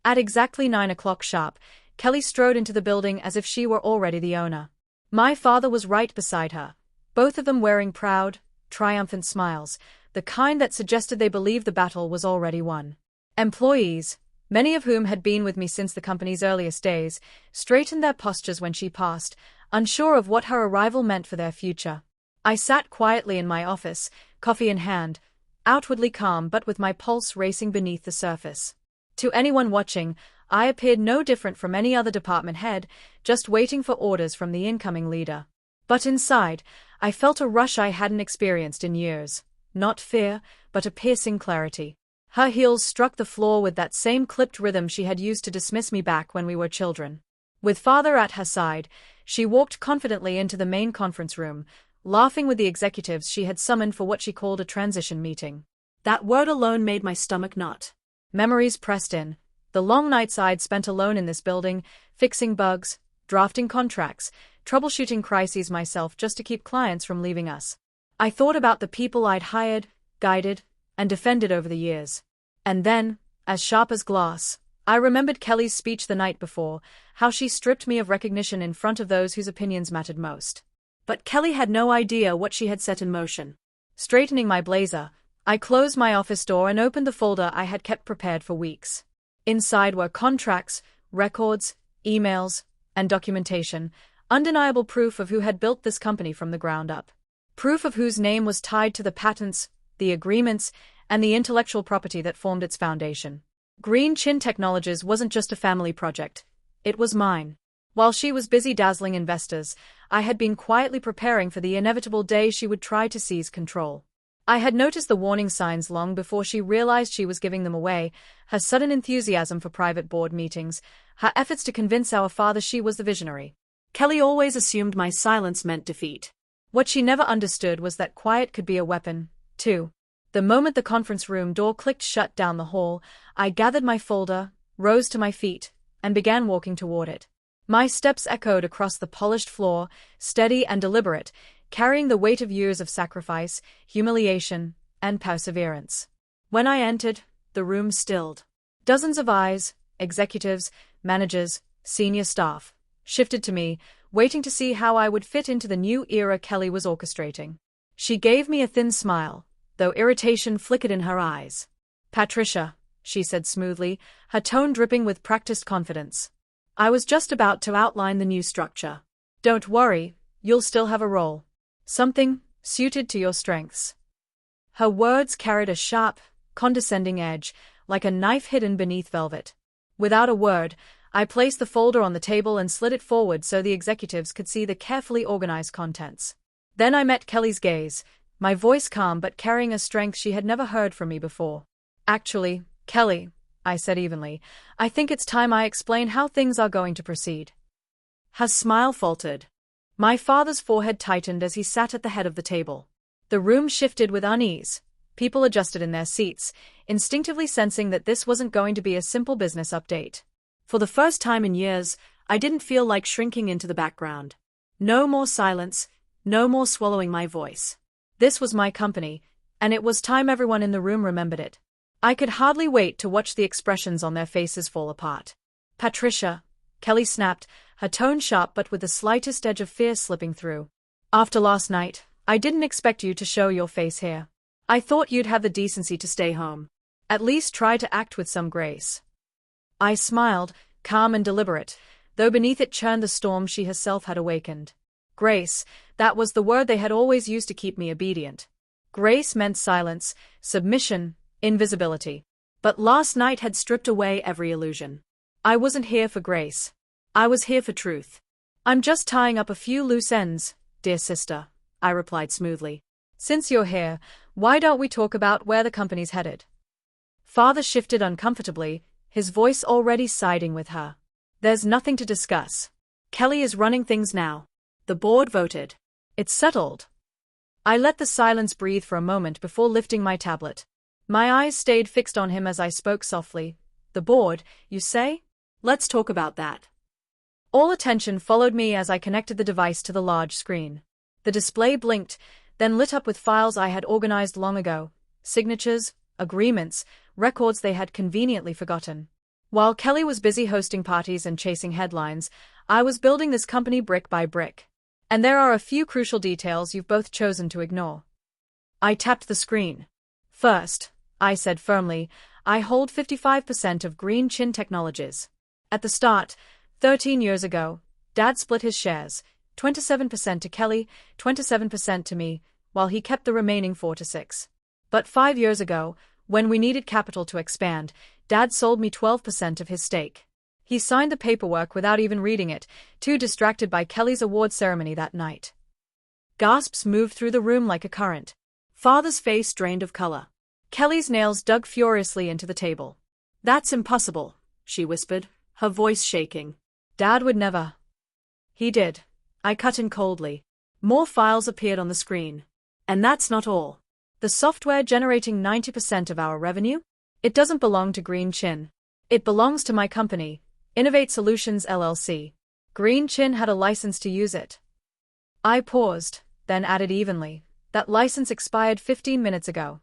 At exactly 9 o'clock sharp, Kelly strode into the building as if she were already the owner. My father was right beside her, both of them wearing proud, triumphant smiles, the kind that suggested they believed the battle was already won. Employees, many of whom had been with me since the company's earliest days, straightened their postures when she passed, unsure of what her arrival meant for their future. I sat quietly in my office, coffee in hand, outwardly calm but with my pulse racing beneath the surface. To anyone watching, I appeared no different from any other department head, just waiting for orders from the incoming leader. But inside, I felt a rush I hadn't experienced in years. Not fear, but a piercing clarity. Her heels struck the floor with that same clipped rhythm she had used to dismiss me back when we were children. With father at her side, she walked confidently into the main conference room, laughing with the executives she had summoned for what she called a transition meeting. That word alone made my stomach knot. Memories pressed in. The long nights I'd spent alone in this building, fixing bugs, drafting contracts, troubleshooting crises myself just to keep clients from leaving us. I thought about the people I'd hired, guided, and defended over the years. And then, as sharp as glass, I remembered Kelly's speech the night before, how she stripped me of recognition in front of those whose opinions mattered most. But Kelly had no idea what she had set in motion. Straightening my blazer, I closed my office door and opened the folder I had kept prepared for weeks. Inside were contracts, records, emails, and documentation, undeniable proof of who had built this company from the ground up. Proof of whose name was tied to the patents, the agreements, and the intellectual property that formed its foundation. Green Chin Technologies wasn't just a family project. It was mine. While she was busy dazzling investors, I had been quietly preparing for the inevitable day she would try to seize control. I had noticed the warning signs long before she realized she was giving them away, her sudden enthusiasm for private board meetings, her efforts to convince our father she was the visionary. Kelly always assumed my silence meant defeat. What she never understood was that quiet could be a weapon, too. The moment the conference room door clicked shut down the hall, I gathered my folder, rose to my feet, and began walking toward it. My steps echoed across the polished floor, steady and deliberate, carrying the weight of years of sacrifice, humiliation, and perseverance. When I entered, the room stilled. Dozens of eyes, executives, managers, senior staff, shifted to me, waiting to see how I would fit into the new era Kelly was orchestrating. She gave me a thin smile, though irritation flickered in her eyes. "Patricia," she said smoothly, her tone dripping with practiced confidence. "I was just about to outline the new structure. Don't worry, you'll still have a role. Something suited to your strengths." Her words carried a sharp, condescending edge, like a knife hidden beneath velvet. Without a word, I placed the folder on the table and slid it forward so the executives could see the carefully organized contents. Then I met Kelly's gaze, my voice calm but carrying a strength she had never heard from me before. "Actually, Kelly," I said evenly, "I think it's time I explain how things are going to proceed." Her smile faltered. My father's forehead tightened as he sat at the head of the table. The room shifted with unease. People adjusted in their seats, instinctively sensing that this wasn't going to be a simple business update. For the first time in years, I didn't feel like shrinking into the background. No more silence, no more swallowing my voice. This was my company, and it was time everyone in the room remembered it. I could hardly wait to watch the expressions on their faces fall apart. "Patricia," Kelly snapped, her tone sharp but with the slightest edge of fear slipping through. "After last night, I didn't expect you to show your face here. I thought you'd have the decency to stay home. At least try to act with some grace." I smiled, calm and deliberate, though beneath it churned the storm she herself had awakened. Grace, that was the word they had always used to keep me obedient. Grace meant silence, submission, invisibility. But last night had stripped away every illusion. I wasn't here for grace. I was here for truth. "I'm just tying up a few loose ends, dear sister," I replied smoothly. "Since you're here, why don't we talk about where the company's headed?" Father shifted uncomfortably, his voice already siding with her. "There's nothing to discuss. Kelly is running things now. The board voted. It's settled." I let the silence breathe for a moment before lifting my tablet. My eyes stayed fixed on him as I spoke softly. "The board, you say? Let's talk about that." All attention followed me as I connected the device to the large screen. The display blinked, then lit up with files I had organized long ago, signatures, agreements, records they had conveniently forgotten. While Kelly was busy hosting parties and chasing headlines, I was building this company brick by brick. And there are a few crucial details you've both chosen to ignore. I tapped the screen. First, I said firmly, I hold 55% of Green Chin Technologies. At the start, 13 years ago, Dad split his shares, 27% to Kelly, 27% to me, while he kept the remaining 4 to 6. But 5 years ago, when we needed capital to expand, Dad sold me 12% of his stake. He signed the paperwork without even reading it, too distracted by Kelly's award ceremony that night. Gasps moved through the room like a current. Father's face drained of color. Kelly's nails dug furiously into the table. "That's impossible," she whispered, her voice shaking. "Dad would never." "He did." I cut in coldly. More files appeared on the screen. "And that's not all. The software generating 90% of our revenue? It doesn't belong to Green Chin. It belongs to my company, Innovate Solutions LLC. Green Chin had a license to use it." I paused, then added evenly, "That license expired 15 minutes ago."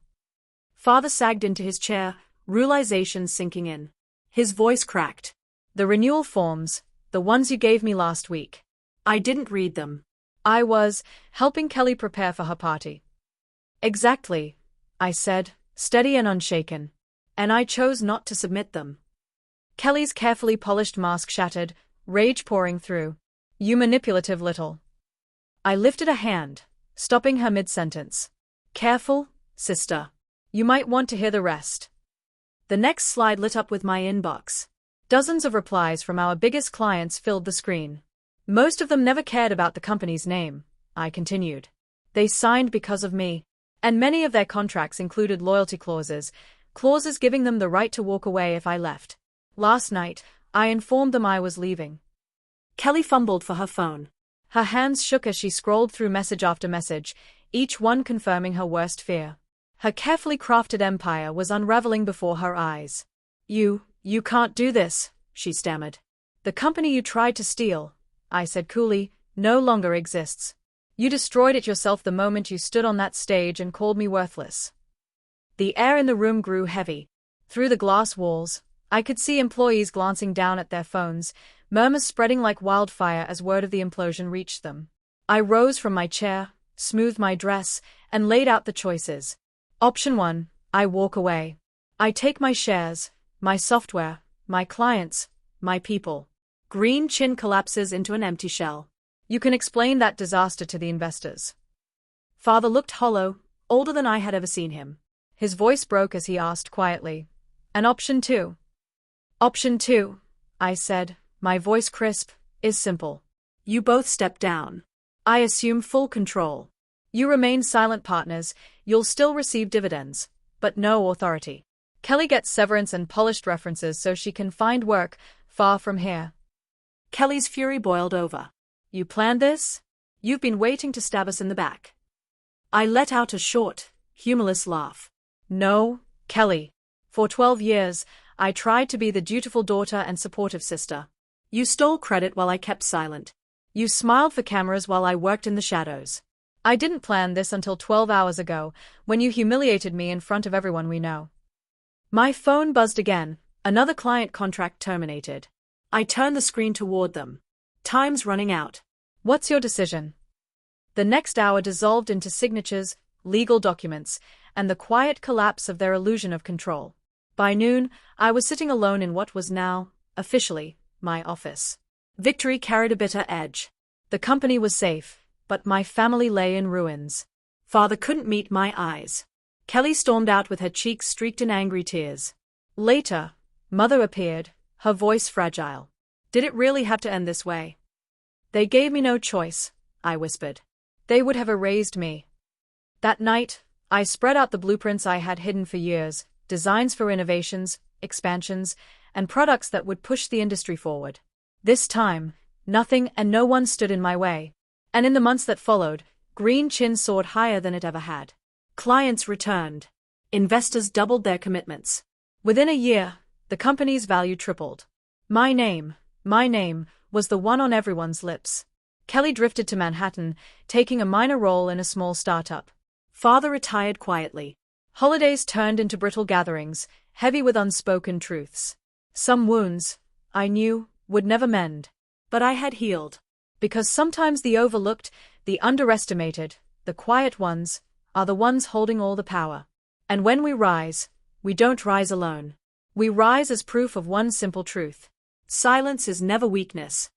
Father sagged into his chair, realization sinking in. His voice cracked. "The renewal forms, the ones you gave me last week. I didn't read them. I was helping Kelly prepare for her party." "Exactly," I said, steady and unshaken. "And I chose not to submit them." Kelly's carefully polished mask shattered, rage pouring through. "You manipulative little." I lifted a hand, stopping her mid-sentence. "Careful, sister. You might want to hear the rest." The next slide lit up with my inbox. Dozens of replies from our biggest clients filled the screen. Most of them never cared about the company's name, I continued. They signed because of me. And many of their contracts included loyalty clauses giving them the right to walk away if I left. Last night, I informed them I was leaving. Kelly fumbled for her phone. Her hands shook as she scrolled through message after message, each one confirming her worst fear. Her carefully crafted empire was unraveling before her eyes. You can't do this," she stammered. "The company you tried to steal," I said coolly, "no longer exists. You destroyed it yourself the moment you stood on that stage and called me worthless." The air in the room grew heavy. Through the glass walls, I could see employees glancing down at their phones, murmurs spreading like wildfire as word of the implosion reached them. I rose from my chair, smoothed my dress, and laid out the choices. Option 1, I walk away. I take my shares, my software, my clients, my people. Green Chin collapses into an empty shell. You can explain that disaster to the investors. Father looked hollow, older than I had ever seen him. His voice broke as he asked quietly, "And option 2? "Option 2, I said, my voice crisp, "is simple. You both step down. I assume full control. You remain silent partners, you'll still receive dividends, but no authority. Kelly gets severance and polished references so she can find work far from here." Kelly's fury boiled over. "You planned this? You've been waiting to stab us in the back." I let out a short, humorless laugh. "No, Kelly. For 12 years, I tried to be the dutiful daughter and supportive sister. You stole credit while I kept silent. You smiled for cameras while I worked in the shadows. I didn't plan this until 12 hours ago, when you humiliated me in front of everyone we know." My phone buzzed again, another client contract terminated. I turned the screen toward them. "Time's running out. What's your decision?" The next hour dissolved into signatures, legal documents, and the quiet collapse of their illusion of control. By noon, I was sitting alone in what was now, officially, my office. Victory carried a bitter edge. The company was safe, but my family lay in ruins. Father couldn't meet my eyes. Kelly stormed out with her cheeks streaked in angry tears. Later, Mother appeared, her voice fragile. "Did it really have to end this way?" "They gave me no choice," I whispered. "They would have erased me." That night, I spread out the blueprints I had hidden for years, designs for innovations, expansions, and products that would push the industry forward. This time, nothing and no one stood in my way. And in the months that followed, Green Chin soared higher than it ever had. Clients returned. Investors doubled their commitments. Within a year, the company's value tripled. My name, was the one on everyone's lips. Kelly drifted to Manhattan, taking a minor role in a small startup. Father retired quietly. Holidays turned into brittle gatherings, heavy with unspoken truths. Some wounds, I knew, would never mend. But I had healed. Because sometimes the overlooked, the underestimated, the quiet ones, are the ones holding all the power. And when we rise, we don't rise alone. We rise as proof of one simple truth. Silence is never weakness.